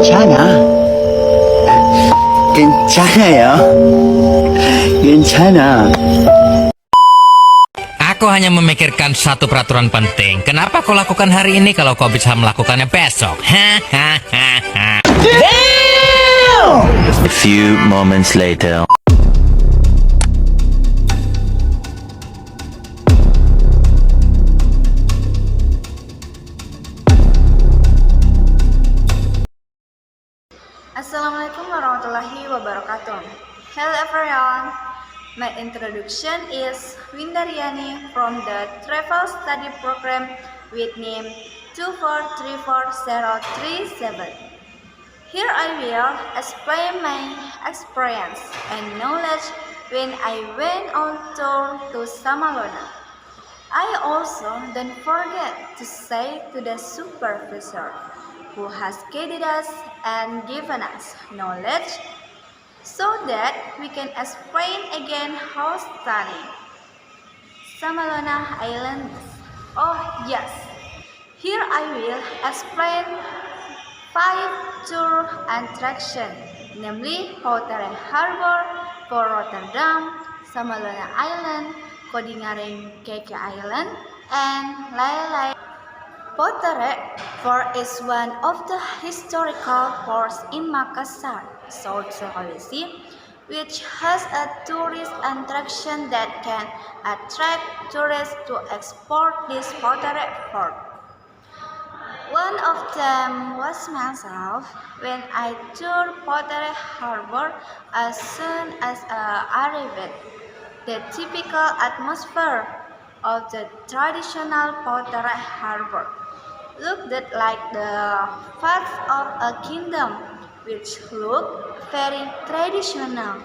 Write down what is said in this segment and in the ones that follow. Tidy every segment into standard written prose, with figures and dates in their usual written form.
괜찮아. 괜찮아요. 괜찮아. Aku hanya memikirkan satu peraturan penting. Kenapa kau lakukan hari ini kalau kau bisa melakukannya besok? Hahaha. A few moments later. Assalamualaikum warahmatullahi wabarakatuh. Hello everyone. My introduction is Windaryani from the Travel Study Program with name 2434037. Here I will explain my experience and knowledge when I went on tour to Samalona. I also don't forget to say to the supervisor who has guided us and given us knowledge so that we can explain again how stunning Samalona Island is. Oh yes, here I will explain 5 tour attractions, namely Pouterre Harbor, Port Rotterdam, Samalona Island, Kodingaring Keke Island, and Lain-Lain. Pouterre Port is one of the historical ports in Makassar, South Sulawesi, which has a tourist attraction that can attract tourists to explore this Pouterre Port. One of them was myself when I toured Pouterre Harbor as soon as I arrived. The typical atmosphere of the traditional Pouterre Harbor looked like the parts of a kingdom which looked very traditional.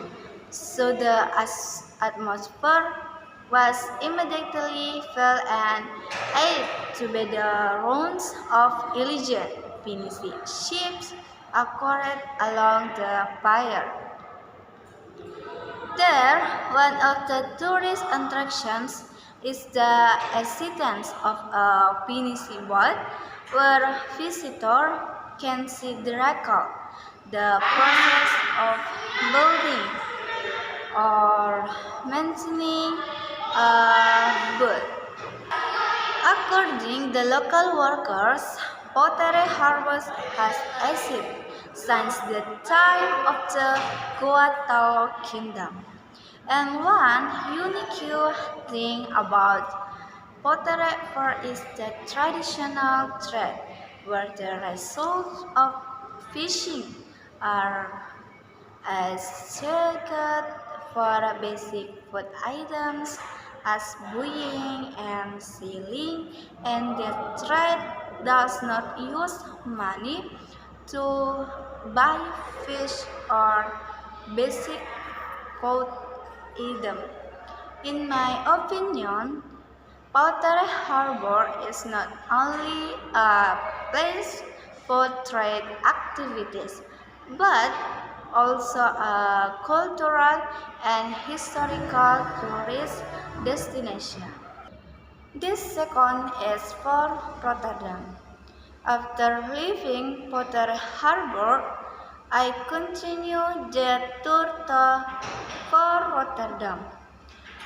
So the atmosphere was immediately felt and added to be the ruins of Elysian Phoenician ships anchored along the pier. There, one of the tourist attractions is the existence of a Phoenician boat where visitors can see the process of building or maintaining a boat. According to the local workers, Pouterre Harbor has existed since the time of the Goa Kingdom. And one unique thing about Pouterre Port is the traditional trade, where the results of fishing are exchanged for basic food items as buying and selling, and the trade does not use money to buy fish or basic food items. In my opinion, Pouterre Harbor is not only a place for trade activities, but also a cultural and historical tourist destination. This second is for Rotterdam. After leaving Pouterre Harbor, I continued the tour to Fort Rotterdam,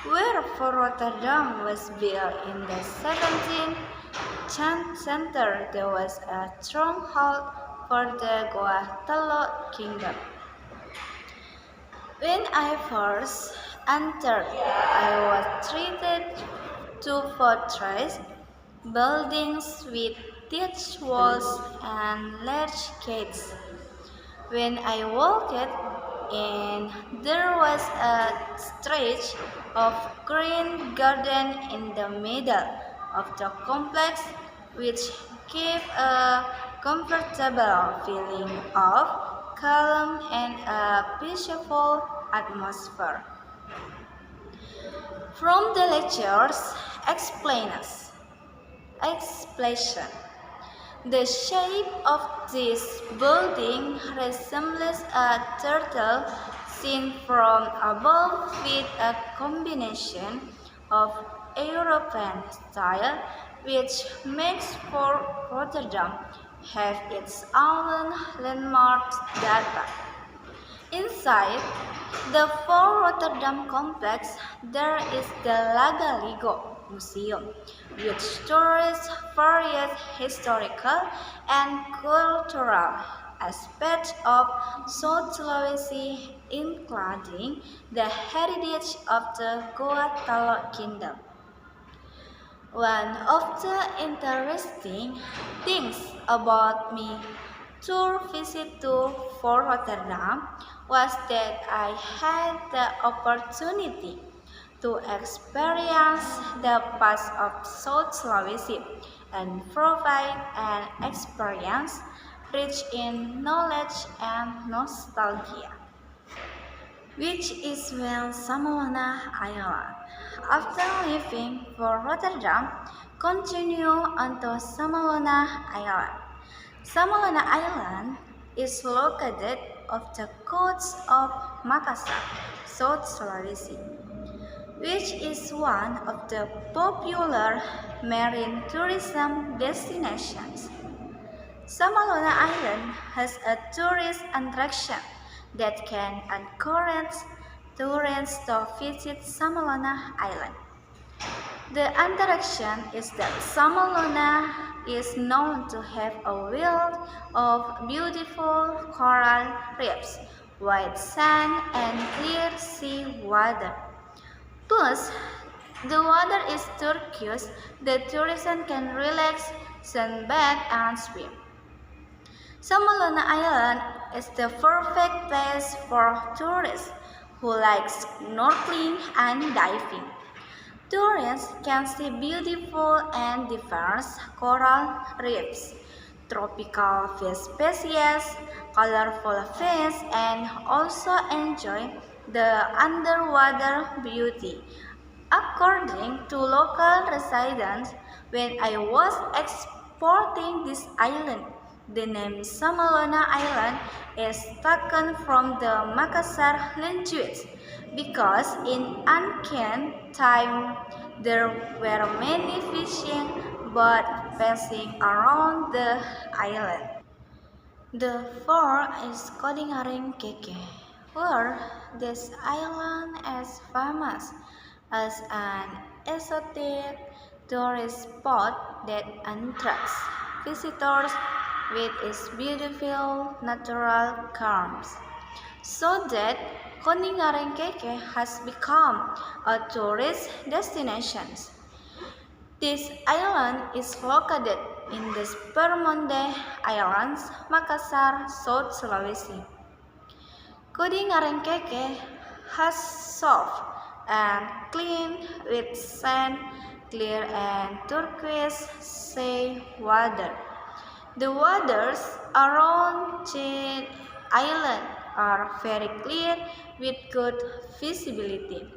where Fort Rotterdam was built in the 17th century. There was a stronghold for the Goa Kingdom. When I first entered, I was treated to fortress buildings with thick walls and large gates. When I walked in, there was a stretch of green garden in the middle of the complex, which gave a comfortable feeling of calm and a peaceful atmosphere. From the lectures, explanation. The shape of this building resembles a turtle seen from above with a combination of European style which makes Fort Rotterdam have its own landmark data. Inside the Fort Rotterdam complex, there is the Lagaligo Museum, which tours various historical and cultural aspects of South Sulawesi, including the heritage of the Goa Talok Kingdom. One of the interesting things about me tour visit to Fort Rotterdam was that I had the opportunity to experience the past of South Sulawesi and provide an experience rich in knowledge and nostalgia, which is when Samalona Island. After leaving for Rotterdam, continue onto Samalona Island. Samalona Island is located off the coast of Makassar, South Sulawesi, which is one of the popular marine tourism destinations. Samalona Island has a tourist attraction that can encourage tourists to visit Samalona Island. The attraction is that Samalona is known to have a wealth of beautiful coral reefs, white sand, and clear sea water. Plus, the water is turquoise, the tourists can relax, sunbathe, and swim. Samalona Island is the perfect place for tourists who like snorkeling and diving. Tourists can see beautiful and diverse coral reefs, tropical fish species, colorful fish, and also enjoy the underwater beauty. According to local residents, when I was exploring this island, the name Samalona Island is taken from the Makassar language because in ancient time there were many fishing boats passing around the island. The fourth is Kodingaring Keke, where this island is famous as an exotic tourist spot that attracts visitors with its beautiful natural charms, so that Kodingaring Keke has become a tourist destination. This island is located in the Spermonde Islands, Makassar, South Sulawesi. Kodingaring Keke has soft and clean with sand, clear and turquoise sea water. The waters around the island are very clear with good visibility,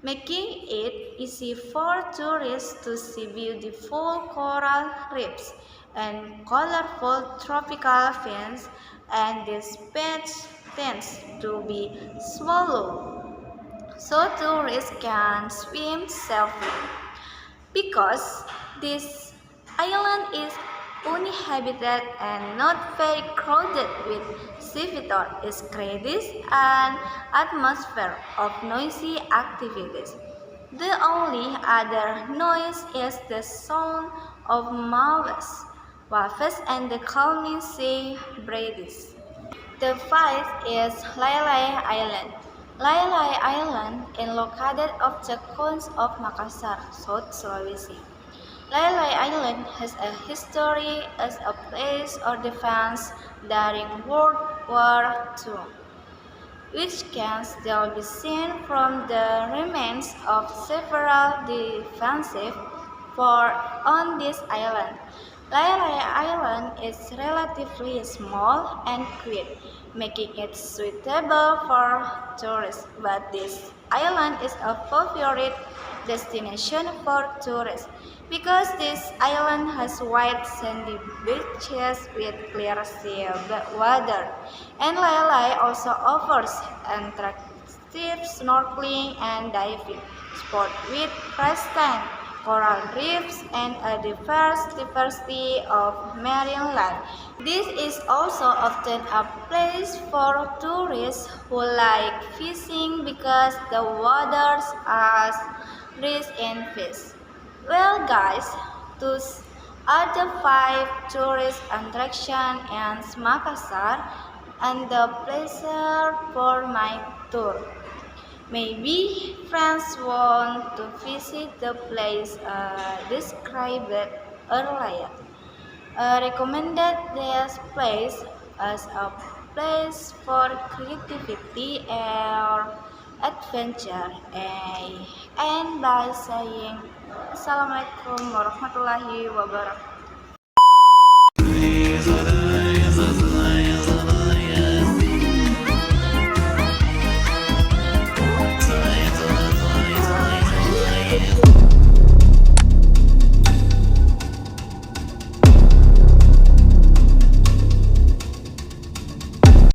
making it easy for tourists to see beautiful coral reefs and colorful tropical fins, and this beach tends to be shallow, so tourists can swim safely. Because this island is uninhabited and not very crowded with seawater, it creates an atmosphere of noisy activities. The only other noise is the sound of waves and the calming sea breezes. The fifth is Lailai Island. Lailai Island is located off the coast of Makassar, South Sulawesi. Lailai Island has a history as a place of defense during World War II, which can still be seen from the remains of several defensive forts on this island. Lailai Island is relatively small and quiet, making it suitable for tourists, but this island is a favorite destination for tourists because this island has white sandy beaches with clear sea water, and Lailai also offers attractive snorkeling and diving spots with fresh sand, coral reefs, and a diverse diversity of marine life. This is also often a place for tourists who like fishing because the waters are rich in fish. Well, guys, those are the 5 tourist attractions in Makassar and the pleasure for my tour. Maybe friends want to visit the place described earlier. Recommended this place as a place for creativity or adventure. And by saying Assalamualaikum warahmatullahi wabarakatuh.